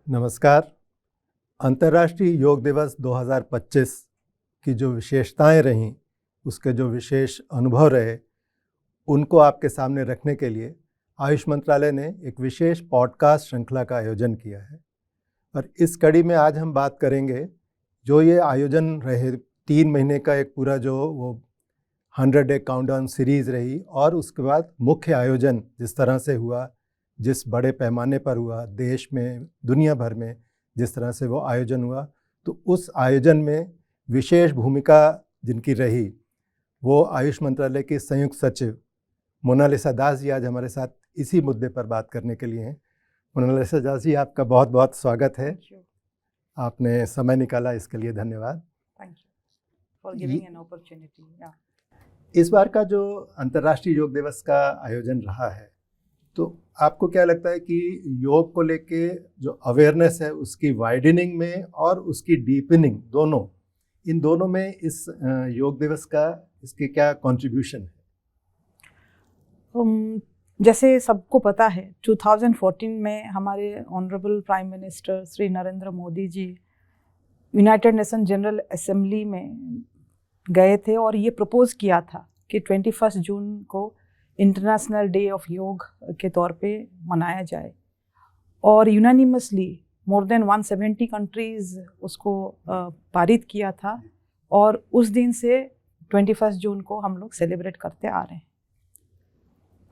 नमस्कार। अंतर्राष्ट्रीय योग दिवस 2025 की जो विशेषताएं रहीं, उसके जो विशेष अनुभव रहे, उनको आपके सामने रखने के लिए आयुष मंत्रालय ने एक विशेष पॉडकास्ट श्रृंखला का आयोजन किया है। और इस कड़ी में आज हम बात करेंगे, जो ये आयोजन रहे 3 महीने का एक पूरा जो वो 100 डे काउंटडाउन सीरीज़ रही, और उसके बाद मुख्य आयोजन जिस तरह से हुआ, जिस बड़े पैमाने पर हुआ, देश में दुनिया भर में जिस तरह से वो आयोजन हुआ, तो उस आयोजन में विशेष भूमिका जिनकी रही, वो आयुष मंत्रालय की संयुक्त सचिव मोनालिसा दास जी आज हमारे साथ इसी मुद्दे पर बात करने के लिए हैं। मोनालिसा दास जी, आपका बहुत बहुत स्वागत है। आपने समय निकाला, इसके लिए धन्यवाद। Thank you for giving an opportunity. Yeah. इस बार का जो अंतर्राष्ट्रीय योग दिवस का आयोजन रहा है, तो आपको क्या लगता है कि योग को लेके जो अवेयरनेस है, उसकी वाइडनिंग में और उसकी डीपनिंग, इन दोनों में इस योग दिवस का इसके क्या कंट्रीब्यूशन है? जैसे सबको पता है, 2014 में हमारे honourable prime minister Shri Narendra Modi ji United Nation General Assembly में गए थे और ये प्रपोज किया था कि 21 जून को इंटरनेशनल डे ऑफ योग के तौर पे मनाया जाए, और यूनानिमसली मोर देन 170 कंट्रीज़ उसको पारित किया था, और उस दिन से 21 जून को हम लोग सेलिब्रेट करते आ रहे हैं।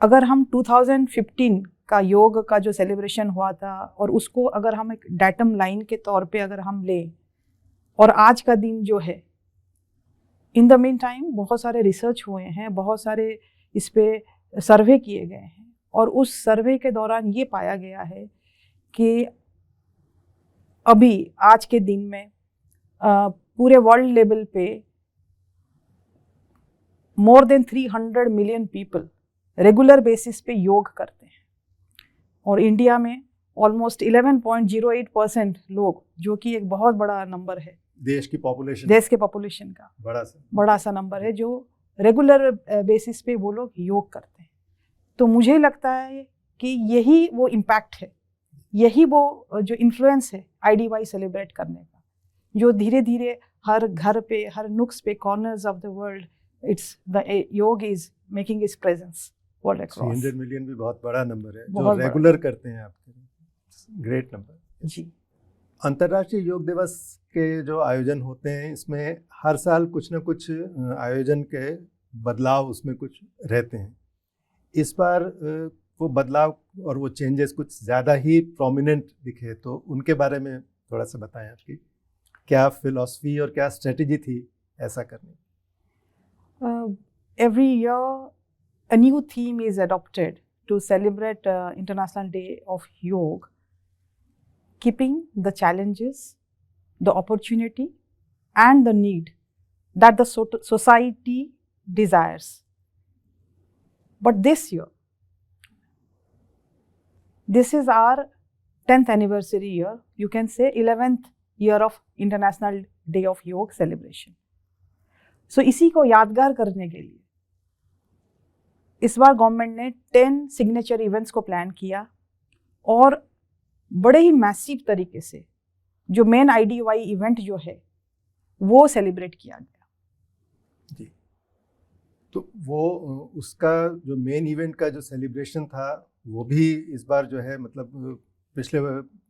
अगर हम 2015 का योग का जो सेलिब्रेशन हुआ था और उसको अगर हम एक डाटम लाइन के तौर पे अगर हम लें, और आज का दिन जो है, इन द मीन टाइम बहुत सारे रिसर्च हुए हैं, बहुत सारे इस पे सर्वे किए गए हैं, और उस सर्वे के दौरान ये पाया गया है कि अभी आज के दिन में पूरे वर्ल्ड लेवल पे more than 300 million people regular basis पे योग करते हैं, और इंडिया में ऑलमोस्ट 11.08% लोग, जो कि एक बहुत बड़ा नंबर है देश के पॉपुलेशन का बड़ा सा नंबर है, जो रेगुलर बेसिस पे वो लोग योग करते हैं। तो मुझे लगता है कि यही वो इम्पैक्ट है, यही वो जो इन्फ्लुएंस है IDY सेलिब्रेट करने का, जो धीरे धीरे हर घर पे, हर नुक्स पे, corners of the world, it's the yoga is making its presence world across. 300 million भी बहुत बड़ा नंबर है जो रेगुलर करते हैं आपके। ग्रेट नंबर जी। अंतर्राष्ट्रीय योग दिवस के जो आयोजन होते हैं, इसमें हर साल कुछ ना कुछ आयोजन के बदलाव उसमें कुछ रहते हैं। इस बार वो बदलाव और वो चेंजेस कुछ ज़्यादा ही प्रोमिनेंट दिखे, तो उनके बारे में थोड़ा सा बताएं। आपकी क्या फिलॉसफी और क्या स्ट्रेटजी थी ऐसा करने? Every year a new theme is adopted to celebrate International Day of Yoga, keeping the challenges, the opportunity and the need that the society desires. But this year, this is our 10th anniversary year, you can say 11th year of International Day of Yoga celebration. So इसी को यादगार करने के लिए इस बार government ने 10 signature events को plan किया, और बड़े ही मैसिव तरीके से जो मेन IDY इवेंट जो है वो सेलिब्रेट किया गया जी। तो वो उसका जो मेन इवेंट का जो सेलिब्रेशन था, वो भी इस बार जो है, मतलब पिछले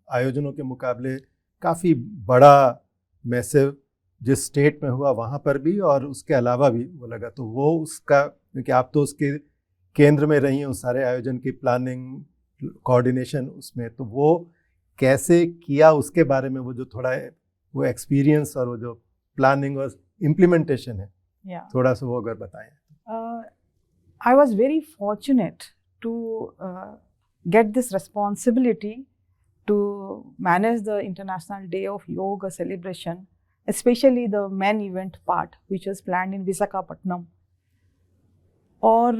आयोजनों के मुकाबले काफ़ी बड़ा, मैसिव, जिस स्टेट में हुआ वहाँ पर भी और उसके अलावा भी वो लगा। तो वो उसका, क्योंकि आप तो उसके केंद्र में रही हैं, उस सारे आयोजन की प्लानिंग, कोऑर्डिनेशन उसमें, तो वो कैसे किया उसके बारे में वो जो थोड़ा वो एक्सपीरियंस और वो जो प्लानिंग और इम्प्लीमेंटेशन है, थोड़ा सा वो अगर बताएं। I was very fortunate to get this responsibility to manage the International Day of Yoga celebration, especially the main event part, which was planned in Visakhapatnam. और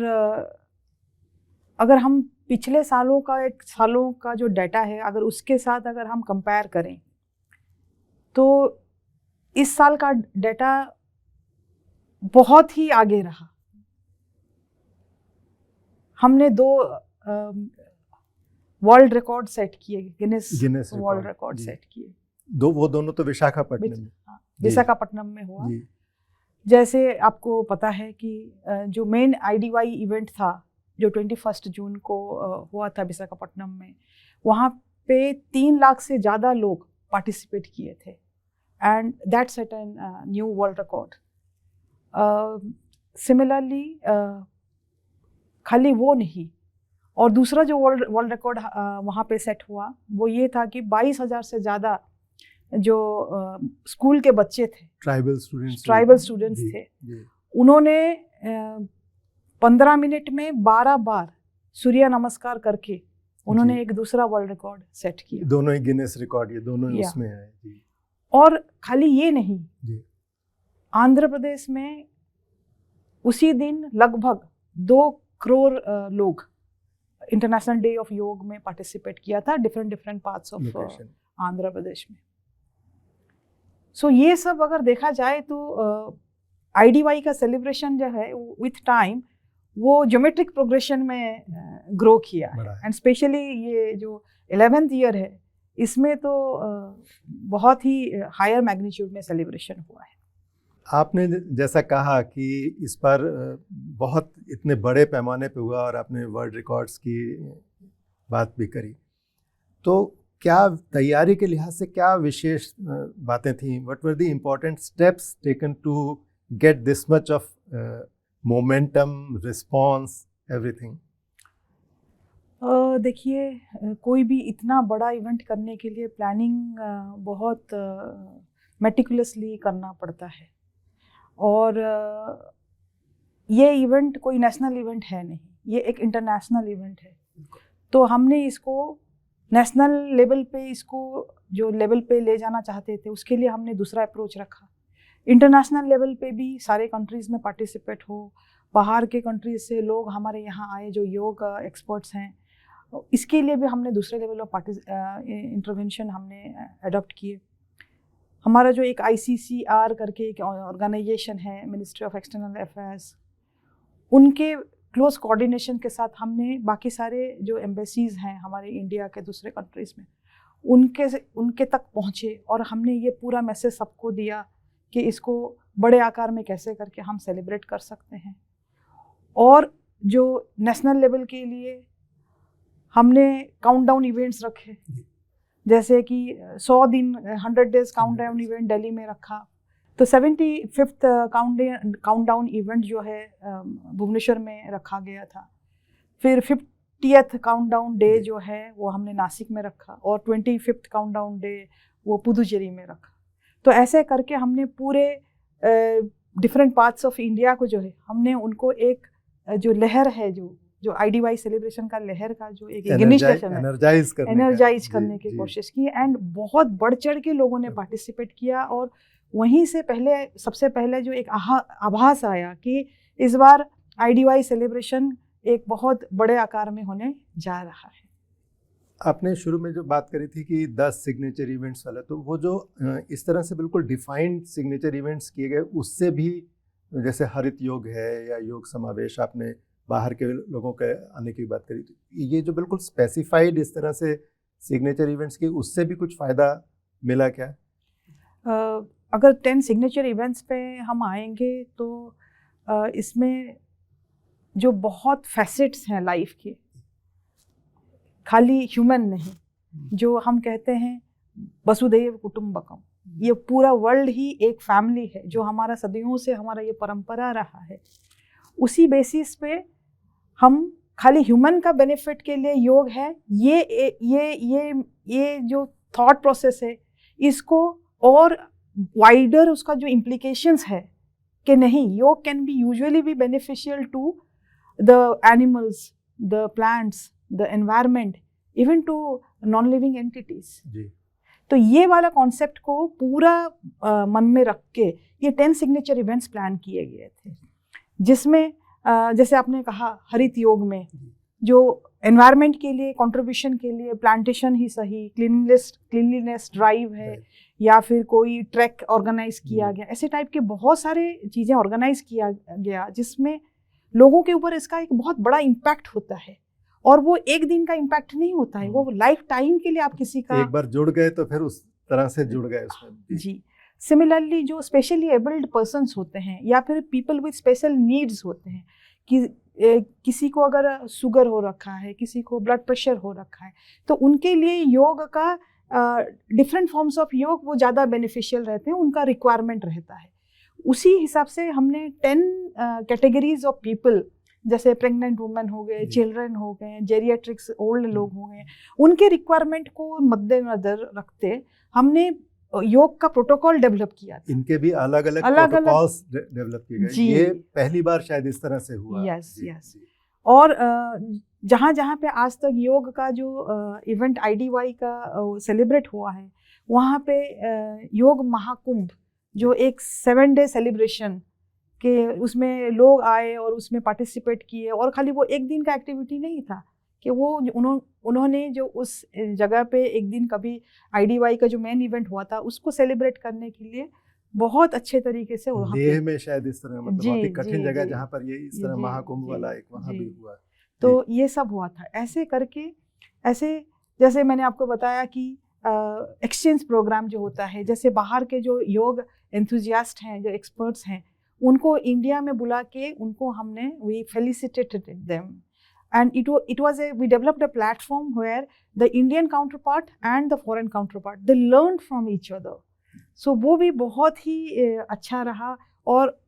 अगर हम पिछले सालों का जो डाटा है, अगर उसके साथ अगर हम कंपेयर करें, तो इस साल का डाटा बहुत ही आगे रहा। हमने वर्ल्ड रिकॉर्ड सेट किए, गिनेस गिनेस वर्ल्ड रिकॉर्ड जी। सेट किए। वो दोनों तो विशाखापट्टनम में। हाँ, विशाखापट्टनम में हुआ। जी जैसे आपको पता है कि जो मेन IDY इवेंट था जो 21 जून को हुआ था विशाखापट्टनम में, वहाँ पे 3 लाख से ज़्यादा लोग पार्टिसिपेट किए थे and that set an new world record. Similarly खाली वो नहीं, और दूसरा जो वर्ल्ड रिकॉर्ड वहाँ पे सेट हुआ वो ये था कि 22,000 से ज़्यादा जो स्कूल के बच्चे थे, ट्राइबल स्टूडेंट्स थे, उन्होंने 15 मिनट में 12 बार सूर्य नमस्कार करके उन्होंने एक दूसरा वर्ल्ड रिकॉर्ड सेट किया। दोनों ही गिनेस रिकॉर्ड, ये दोनों ही उसमें है जी। और खाली ये नहीं जी, आंध्र प्रदेश में उसी दिन लगभग 2 करोड़ लोग इंटरनेशनल डे ऑफ योग में पार्टिसिपेट किया था, different parts of Andhra Pradesh में। सो ये सब अगर देखा जाए तो IDY का सेलिब्रेशन जो है विथ टाइम वो ज्योमेट्रिक प्रोग्रेशन में ग्रो किया है एंड स्पेशली ये जो 11th ईयर है इसमें तो बहुत ही हायर मैग्नीट्यूड में सेलिब्रेशन हुआ है। आपने जैसा कहा कि इस पर बहुत इतने बड़े पैमाने पे हुआ और आपने वर्ल्ड रिकॉर्ड्स की बात भी करी, तो क्या तैयारी के लिहाज से क्या विशेष बातें थी? What were the important steps taken to get this much of momentum, response, everything? देखिए कोई भी इतना बड़ा इवेंट करने के लिए प्लानिंग बहुत मेटिकुलसली करना पड़ता है, और ये इवेंट कोई नेशनल इवेंट है नहीं, ये एक इंटरनेशनल इवेंट है। तो हमने इसको नेशनल लेवल पे, इसको जो लेवल पे ले जाना चाहते थे उसके लिए हमने दूसरा अप्रोच रखा। इंटरनेशनल लेवल पे भी सारे कंट्रीज़ में पार्टिसिपेट हो, बाहर के कंट्रीज से लोग हमारे यहाँ आए जो योग एक्सपर्ट्स हैं, इसके लिए भी हमने दूसरे लेवल ऑफ इंटरवेंशन हमने अडॉप्ट किए। हमारा जो एक ICCR करके एक ऑर्गेनाइजेशन है, मिनिस्ट्री ऑफ एक्सटर्नल अफेयर्स, उनके क्लोज कोऑर्डिनेशन के साथ हमने बाकी सारे जो एम्बेसीज हैं हमारे इंडिया के दूसरे कंट्रीज़ में उनके तक पहुँचे और हमने ये पूरा मैसेज सबको दिया कि इसको बड़े आकार में कैसे करके हम सेलिब्रेट कर सकते हैं। और जो नेशनल लेवल के लिए हमने काउंटडाउन इवेंट्स रखे, जैसे कि 100 दिन 100 डेज काउंटडाउन इवेंट दिल्ली में रखा, तो 75th काउंटडाउन इवेंट जो है भुवनेश्वर में रखा गया था। फिर 50th काउंटडाउन डे जो है वो हमने नासिक में रखा, और 25th काउंटडाउन डे वो पुदुचेरी में रखा। तो ऐसे करके हमने पूरे डिफरेंट पार्ट्स ऑफ इंडिया को जो है हमने उनको एक जो लहर है जो IDY सेलिब्रेशन का लहर का जो एक इनिशिएशन है, एनर्जाइज करने की कोशिश की, एंड बहुत बढ़ चढ़ के लोगों ने पार्टिसिपेट किया। और वहीं से सबसे पहले जो एक आभास आया कि इस बार IDY सेलिब्रेशन एक बहुत बड़े आकार में होने जा रहा है। आपने शुरू में जो बात करी थी कि 10 सिग्नेचर इवेंट्स वाला, तो वो जो इस तरह से बिल्कुल डिफाइंड सिग्नेचर इवेंट्स किए गए, उससे भी जैसे हरित योग है या योग समावेश, आपने बाहर के लोगों के आने की बात करी, तो ये जो बिल्कुल स्पेसिफाइड इस तरह से सिग्नेचर इवेंट्स की, उससे भी कुछ फ़ायदा मिला क्या? अगर 10 सिग्नेचर इवेंट्स पे हम आएंगे तो इसमें जो बहुत फैसेट्स हैं लाइफ के, खाली ह्यूमन नहीं, जो हम कहते हैं वसुधैव कुटुंबकम, ये पूरा वर्ल्ड ही एक फैमिली है, जो हमारा सदियों से हमारा ये परंपरा रहा है। उसी बेसिस पे हम खाली ह्यूमन का बेनिफिट के लिए योग है, ये जो थॉट प्रोसेस है, इसको और वाइडर उसका जो इम्प्लीकेशंस है कि नहीं, yoga can be usually be beneficial to the animals, the plants, the environment, even to non living entities. तो ये वाला कॉन्सेप्ट को पूरा मन में रख के ये 10 सिग्नेचर इवेंट्स प्लान किए गए थे, जिसमें जैसे आपने कहा हरित योग में जो एनवायरनमेंट के लिए कंट्रीब्यूशन के लिए प्लांटेशन ही सही, क्लीनलीनेस ड्राइव है, या फिर कोई ट्रैक ऑर्गेनाइज किया गया, ऐसे टाइप के बहुत सारे चीज़ें ऑर्गेनाइज किया गया जिसमें लोगों के ऊपर इसका एक बहुत बड़ा इम्पैक्ट होता है। और वो एक दिन का इम्पैक्ट नहीं होता है, वो लाइफ टाइम के लिए आप किसी का एक बार जुड़ गए तो फिर उस तरह से जुड़ गए उसमें। जी। सिमिलरली जो स्पेशली एबल्ड पर्सन्स होते हैं या फिर पीपल विद स्पेशल नीड्स होते हैं, कि किसी को अगर शुगर हो रखा है, किसी को ब्लड प्रेशर हो रखा है, तो उनके लिए योग का डिफरेंट फॉर्म्स ऑफ योग वो ज़्यादा बेनिफिशियल रहते हैं, उनका रिक्वायरमेंट रहता है। उसी हिसाब से हमने 10 कैटेगरीज ऑफ पीपल, जैसे प्रेग्नेंट वुमेन हो गए, चिल्ड्रन हो गए, जेरियाट्रिक्स ओल्ड लोग हो गए, उनके रिक्वायरमेंट को मद्देनजर रखते हमने योग का प्रोटोकॉल डेवलप किया था। इनके भी अलग अलग प्रोटोकॉल्स डेवलप किए गए। ये पहली बार शायद इस तरह से हुआ। Yes yes. और जहाँ जहाँ पे आज तक योग का जो इवेंट IDY का सेलिब्रेट हुआ है, वहाँ पे योग महाकुंभ जो एक 7 डे सेलिब्रेशन के उसमें लोग आए और उसमें पार्टिसिपेट किए, और खाली वो एक दिन का एक्टिविटी नहीं था कि वो उन्होंने जो उस जगह पे एक दिन कभी IDY का जो मेन इवेंट हुआ था उसको सेलिब्रेट करने के लिए बहुत अच्छे तरीके से वहाँ पे लेह में शायद इस तरह, मतलब बहुत ही कठिन जगह जहाँ पर ये इस तरह महाकुंभ वाला एक वहाँ भी हुआ, तो ये सब हुआ था। ऐसे करके, ऐसे जैसे मैंने आपको बताया कि एक्सचेंज प्रोग्राम जो होता है, जैसे बाहर के जो योग एंथुजियास्ट हैं, जो एक्सपर्ट्स हैं, उनको इंडिया में बुला के उनको हमने we felicitated them, and we developed a platform where the Indian counterpart and the foreign counterpart, they learned from each other. So वो भी बहुत ही अच्छा रहा, और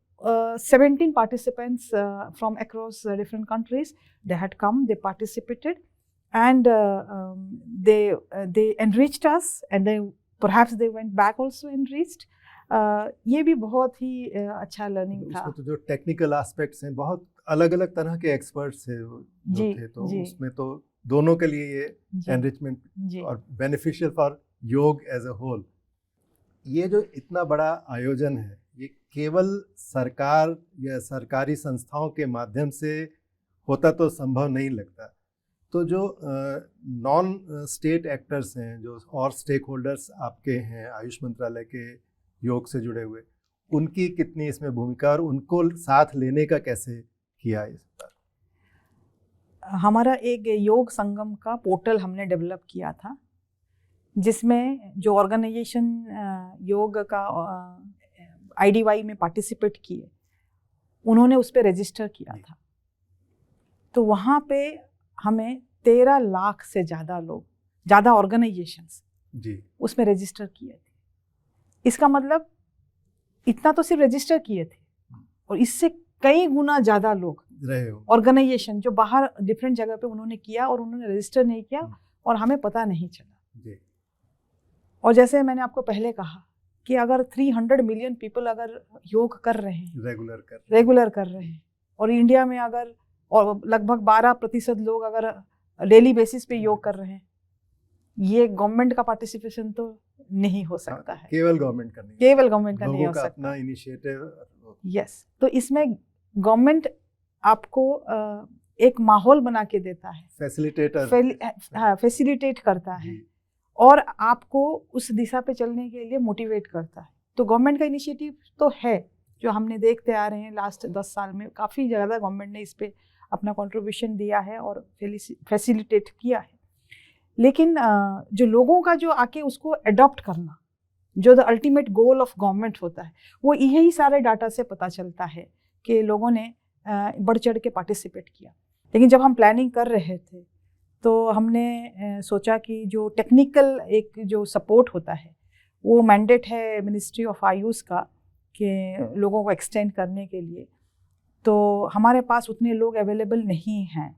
17 participants from across different countries, they had come, they participated, and they enriched us, and they perhaps they went back also enriched. ये भी बहुत ही अच्छा लर्निंग था। उसमें तो जो टेक्निकल एस्पेक्ट्स हैं, बहुत अलग अलग तरह के एक्सपर्ट्स थे जो थे, तो उसमें तो दोनों के लिए ये एनरिचमेंट और बेनिफिशियल फॉर योग एज अ होल। ये जो इतना बड़ा आयोजन है, ये केवल सरकार या सरकारी संस्थाओं के माध्यम से होता तो संभव नहीं लगता। तो जो नॉन स्टेट एक्टर्स हैं, जो और स्टेक होल्डर्स आपके हैं आयुष मंत्रालय के योग से जुड़े हुए, उनकी कितनी इसमें भूमिका, और उनको साथ लेने का कैसे किया इस बार? हमारा एक योग संगम का पोर्टल हमने डेवलप किया था, जिसमें जो ऑर्गेनाइजेशन योग का IDY में पार्टिसिपेट किए, उन्होंने उस पर रजिस्टर किया था। तो वहाँ पे हमें 13 लाख से ज़्यादा लोग, ज़्यादा ऑर्गेनाइजेशंस उसमें रजिस्टर किए थे। इसका मतलब इतना तो सिर्फ रजिस्टर किए थे, और इससे कई गुना ज़्यादा लोग ऑर्गेनाइजेशन जो बाहर डिफरेंट जगह पे उन्होंने किया, और उन्होंने रजिस्टर नहीं किया और हमें पता नहीं चला। और जैसे मैंने आपको पहले कहा कि अगर 300 मिलियन पीपल अगर योग कर रहे हैं, रेगुलर कर रहे हैं, और इंडिया में अगर और लगभग 12% लोग अगर डेली बेसिस पे योग कर रहे हैं, ये गवर्नमेंट का पार्टिसिपेशन तो नहीं हो सकता है। केवल गवर्नमेंट का नहीं हो सकता, अपना इनिशिएटिव। यस, तो इसमें गवर्नमेंट आपको एक माहौल बना के देता है, फैसिलिटेट करता है, और आपको उस दिशा पे चलने के लिए मोटिवेट करता है। तो गवर्नमेंट का इनिशिएटिव तो है, जो हमने देखते आ रहे हैं लास्ट 10 साल में, काफ़ी ज़्यादा गवर्नमेंट ने इस पे अपना कंट्रीब्यूशन दिया है और फैसिलिटेट किया है। लेकिन जो लोगों का जो आके उसको अडॉप्ट करना, जो the ultimate goal of government होता है, वो यही सारे डाटा से पता चलता है कि लोगों ने बढ़ चढ़ के पार्टिसिपेट किया। लेकिन जब हम प्लानिंग कर रहे थे तो हमने सोचा कि जो टेक्निकल एक जो सपोर्ट होता है, वो मैंडेट है मिनिस्ट्री ऑफ आयुष का कि लोगों को एक्सटेंड करने के लिए, तो हमारे पास उतने लोग अवेलेबल नहीं हैं।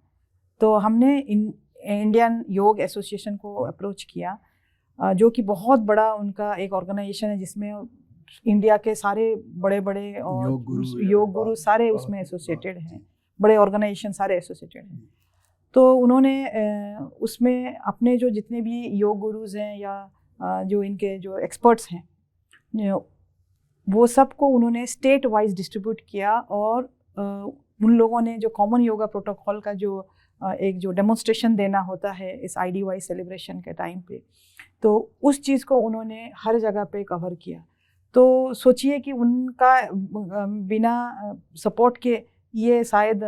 तो हमने इंडियन योग एसोसिएशन को अप्रोच किया, जो कि बहुत बड़ा उनका एक ऑर्गेनाइजेशन है, जिसमें इंडिया के सारे बड़े बड़े और योग गुरु सारे उसमें एसोसिएटेड हैं, बड़े ऑर्गेनाइजेशन सारे एसोसिएटेड हैं। तो उन्होंने उसमें अपने जो जितने भी योग गुरुज हैं या जो इनके जो एक्सपर्ट्स हैं, वो सबको उन्होंने स्टेट वाइज डिस्ट्रीब्यूट किया, और उन लोगों ने जो कॉमन योगा प्रोटोकॉल का जो एक जो डेमोन्स्ट्रेशन देना होता है इस IDY सेलिब्रेशन के टाइम पे, तो उस चीज़ को उन्होंने हर जगह पे कवर किया। तो सोचिए कि उनका बिना सपोर्ट के ये शायद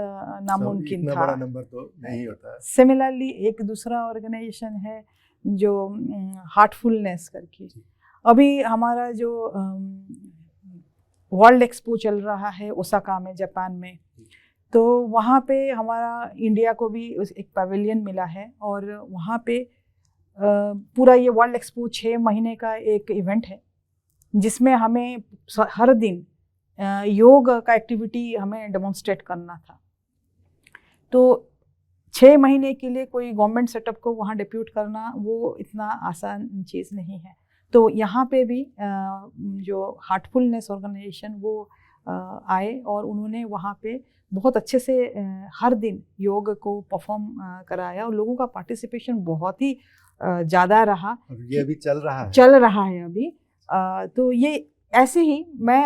नामुमकिन इतना था। बड़ा नंबर तो नहीं होता। सिमिलरली एक दूसरा ऑर्गेनाइजेशन है जो हार्टफुलनेस करके, अभी हमारा जो वर्ल्ड एक्सपो चल रहा है ओसाका में, जापान में, तो वहाँ पे हमारा इंडिया को भी एक पवेलियन मिला है और वहाँ पे पूरा ये वर्ल्ड एक्सपो 6 महीने का एक इवेंट है जिसमें हमें हर दिन योग का एक्टिविटी हमें डेमोन्स्ट्रेट करना था। तो 6 महीने के लिए कोई गवर्नमेंट सेटअप को वहाँ डिप्यूट करना वो इतना आसान चीज़ नहीं है। तो यहाँ पे भी जो हार्टफुलनेस ऑर्गेनाइजेशन वो आए और उन्होंने वहाँ पे बहुत अच्छे से हर दिन योग को परफॉर्म कराया और लोगों का पार्टिसिपेशन बहुत ही ज़्यादा रहा। ये अभी चल रहा है अभी। तो ये ऐसे ही मैं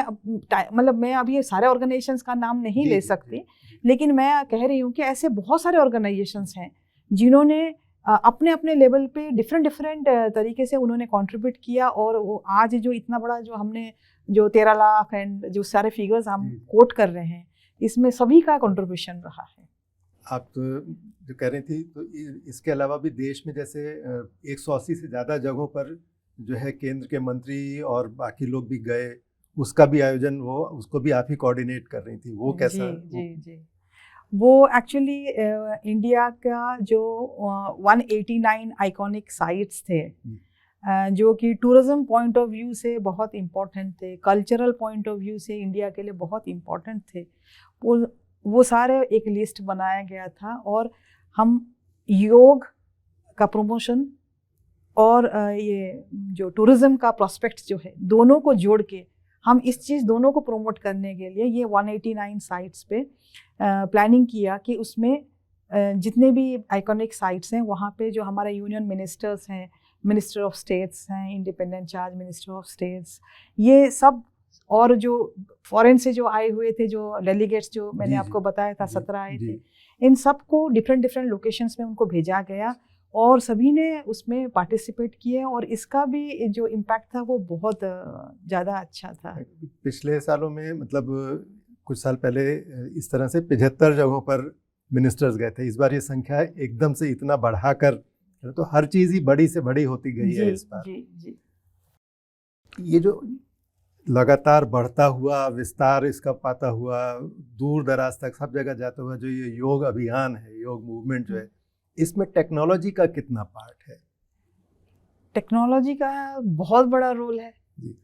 अभी ये सारे ऑर्गेनाइजेशंस का नाम नहीं ले सकती, लेकिन मैं कह रही हूँ कि ऐसे बहुत सारे ऑर्गेनाइजेशंस हैं जिन्होंने अपने अपने लेवल पे डिफरेंट तरीके से उन्होंने कंट्रीब्यूट किया और वो आज जो इतना बड़ा जो हमने जो 13 लाख एंड जो सारे फिगर्स हम कोट कर रहे हैं, इसमें सभी का कंट्रीब्यूशन रहा है। आप तो जो कह रही थी, तो इसके अलावा भी देश में जैसे 180 से ज़्यादा जगहों पर जो है केंद्र के मंत्री और बाकी लोग भी गए, उसका भी आयोजन उसको भी आप ही कोऑर्डिनेट कर रही थी, वो कैसा? जी वो एक्चुअली इंडिया का जो 189 आइकॉनिक साइट्स थे जो कि टूरिज्म पॉइंट ऑफ व्यू से बहुत इम्पोर्टेंट थे, कल्चरल पॉइंट ऑफ व्यू से इंडिया के लिए बहुत इम्पोर्टेंट थे, वो सारे एक लिस्ट बनाया गया था और हम योग का प्रमोशन और ये जो टूरिज्म का प्रोस्पेक्ट जो है, दोनों को जोड़ के हम इस चीज़ दोनों को प्रमोट करने के लिए ये 189 साइट्स पे प्लानिंग किया कि उसमें जितने भी आइकॉनिक साइट्स हैं वहाँ पे जो हमारे यूनियन मिनिस्टर्स हैं, मिनिस्टर ऑफ स्टेट्स हैं, independent charge minister of states, ये सब और जो फॉरेन से जो आए हुए थे जो डेलीगेट्स जो मैंने आपको बताया था 17 आए थे, इन सब को डिफरेंट लोकेशंस में उनको भेजा गया और सभी ने उसमें पार्टिसिपेट किए और इसका भी जो इम्पैक्ट था वो बहुत ज़्यादा अच्छा था। पिछले सालों में मतलब कुछ साल पहले इस तरह से 75 जगहों पर मिनिस्टर्स गए थे, इस बार ये संख्या एकदम से इतना बढ़ाकर, तो हर चीज़ ही बड़ी से बड़ी होती गई है इस बार। जी। ये जो लगातार बढ़ता हुआ विस्तार इसका पाता हुआ, दूर दराज तक सब जगह जाता हुआ जो ये योग अभियान है, योग मूवमेंट जो है, इसमें टेक्नोलॉजी का कितना पार्ट है? टेक्नोलॉजी का बहुत बड़ा रोल है जी।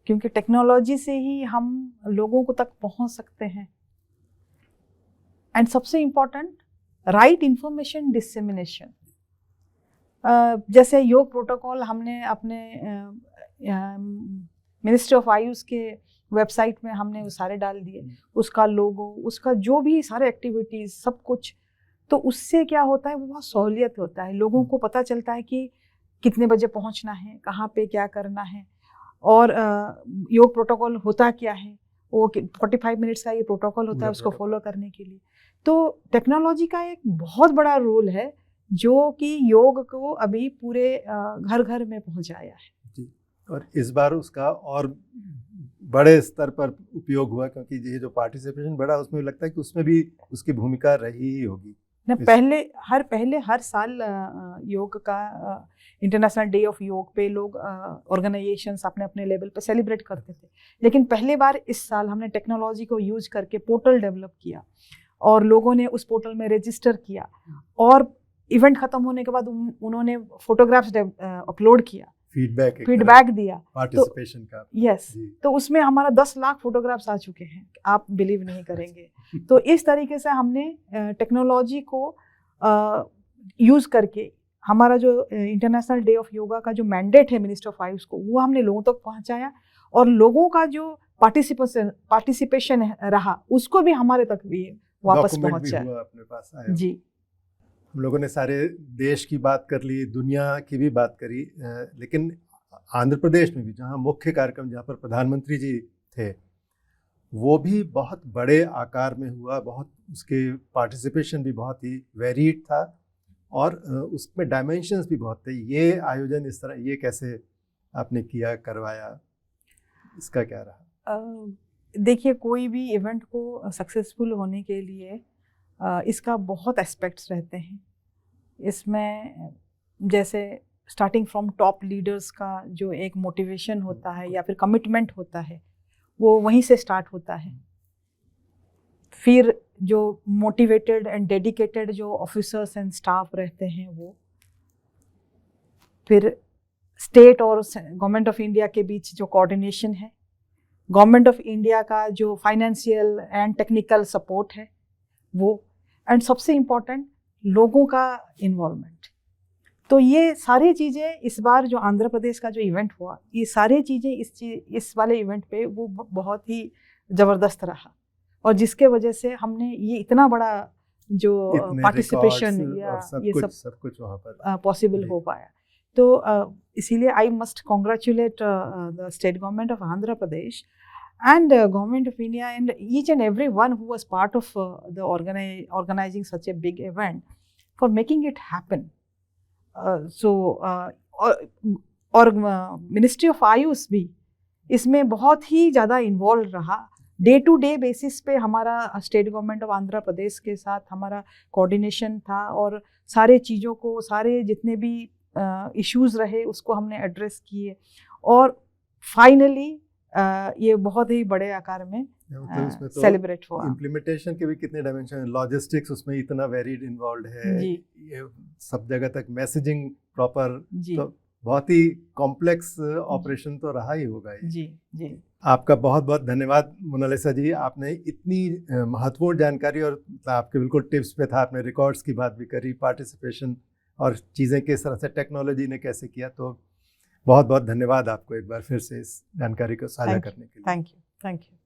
क्योंकि टेक्नोलॉजी से ही हम लोगों को तक पहुंच सकते हैं एंड सबसे इम्पोर्टेंट राइट इंफॉर्मेशन डिसेमिनेशन। जैसे योग प्रोटोकॉल हमने अपने मिनिस्ट्री ऑफ आयुष के वेबसाइट में हमने वो सारे डाल दिए, उसका लोगो, उसका जो भी सारे एक्टिविटीज़ सब कुछ, तो उससे क्या होता है वो बहुत सहूलियत होता है, लोगों को पता चलता है कि कितने बजे पहुंचना है, कहाँ पे क्या करना है और योग प्रोटोकॉल होता क्या है, वो 45 मिनट्स का ये प्रोटोकॉल होता है उसको फॉलो करने के लिए। तो टेक्नोलॉजी का एक बहुत बड़ा रोल है जो कि योग को अभी पूरे घर घर में पहुंचाया है जी। और इस बार उसका और बड़े स्तर पर उपयोग हुआ क्योंकि ये जो पार्टिसिपेशन बढ़ा उसमें लगता है कि उसमें भी उसकी भूमिका रही ही होगी ना। पहले हर साल योग का इंटरनेशनल डे ऑफ योग पे लोग ऑर्गेनाइजेशंस अपने अपने लेवल पे सेलिब्रेट करते थे, लेकिन पहली बार इस साल हमने टेक्नोलॉजी को यूज करके पोर्टल डेवलप किया और लोगों ने उस पोर्टल में रजिस्टर किया और इवेंट खत्म होने के बाद उन्होंने फोटोग्राफ्स अपलोड किया, फीडबैक दिया पार्टिसिपेशन का। यस, तो उसमें हमारा 10 लाख फोटोग्राफ्स आ चुके हैं, आप बिलीव नहीं करेंगे। तो इस तरीके से हमने टेक्नोलॉजी को यूज करके हमारा जो इंटरनेशनल डे ऑफ योगा का जो मैंडेट है मिनिस्टर ऑफ आयुष को, वो हमने लोगों तक पहुंचाया और लोगों का जो पार्टिसिपेशन रहा उसको भी हमारे तक भी वापस पहुंचा अपने पास आया। जी, हम लोगों ने सारे देश की बात कर ली, दुनिया की भी बात करी, लेकिन आंध्र प्रदेश में भी जहाँ मुख्य कार्यक्रम जहाँ पर प्रधानमंत्री जी थे वो भी बहुत बड़े आकार में हुआ, बहुत उसके पार्टिसिपेशन भी बहुत ही वेरीड था और उसमें डायमेंशंस भी बहुत थे। ये आयोजन इस तरह ये कैसे आपने किया, करवाया, इसका क्या रहा? देखिए, कोई भी इवेंट को सक्सेसफुल होने के लिए इसका बहुत एस्पेक्ट्स रहते हैं। इसमें जैसे स्टार्टिंग फ्रॉम टॉप लीडर्स का जो एक मोटिवेशन होता है या फिर कमिटमेंट होता है, वो वहीं से स्टार्ट होता है। फिर जो मोटिवेटेड एंड डेडिकेटेड जो ऑफिसर्स एंड स्टाफ रहते हैं वो, फिर स्टेट और गवर्नमेंट ऑफ इंडिया के बीच जो कोऑर्डिनेशन है, गवर्नमेंट ऑफ इंडिया का जो फाइनेंशियल एंड टेक्निकल सपोर्ट है वो, एंड सबसे इम्पोर्टेंट लोगों का इन्वॉल्वमेंट। तो ये सारी चीज़ें इस बार जो आंध्र प्रदेश का जो इवेंट हुआ, ये सारी चीज़ें इस वाले इवेंट पे वो बहुत ही ज़बरदस्त रहा, और जिसके वजह से हमने ये इतना बड़ा जो पार्टिसिपेशन या ये सब कुछ वहाँ पर पॉसिबल हो पाया। तो इसीलिए I must congratulate the state government of Andhra Pradesh and government of India and each and every one who was part of the organizing such a big event for making it happen. और ministry of Ayush भी इसमें बहुत ही ज़्यादा involve रहा। Day to day basis पे हमारा state government of Andhra Pradesh के साथ हमारा कोऑर्डिनेशन था, और सारे चीज़ों को, सारे जितने भी इश्यूज़ रहे उसको हमने एड्रेस किए, और फाइनली ये बहुत ही बड़े आकार में सेलिब्रेट हुआ। इम्प्लीमेंटेशन के भी कितने डायमेंशन, लॉजिस्टिक्स उसमें इतना वेरिड इन्वॉल्व है, ये सब जगह तक मैसेजिंग प्रॉपर, तो बहुत ही कॉम्प्लेक्स ऑपरेशन तो रहा ही होगा ये। जी। आपका बहुत बहुत धन्यवाद मोनालिसा जी, आपने इतनी महत्वपूर्ण जानकारी, और आपके बिल्कुल टिप्स पे था, आपने रिकॉर्ड्स की बात भी करी, पार्टिसिपेशन और चीज़ें किस तरह से टेक्नोलॉजी ने कैसे किया। तो बहुत बहुत धन्यवाद आपको एक बार फिर से इस जानकारी को साझा करने के लिए। Thank you.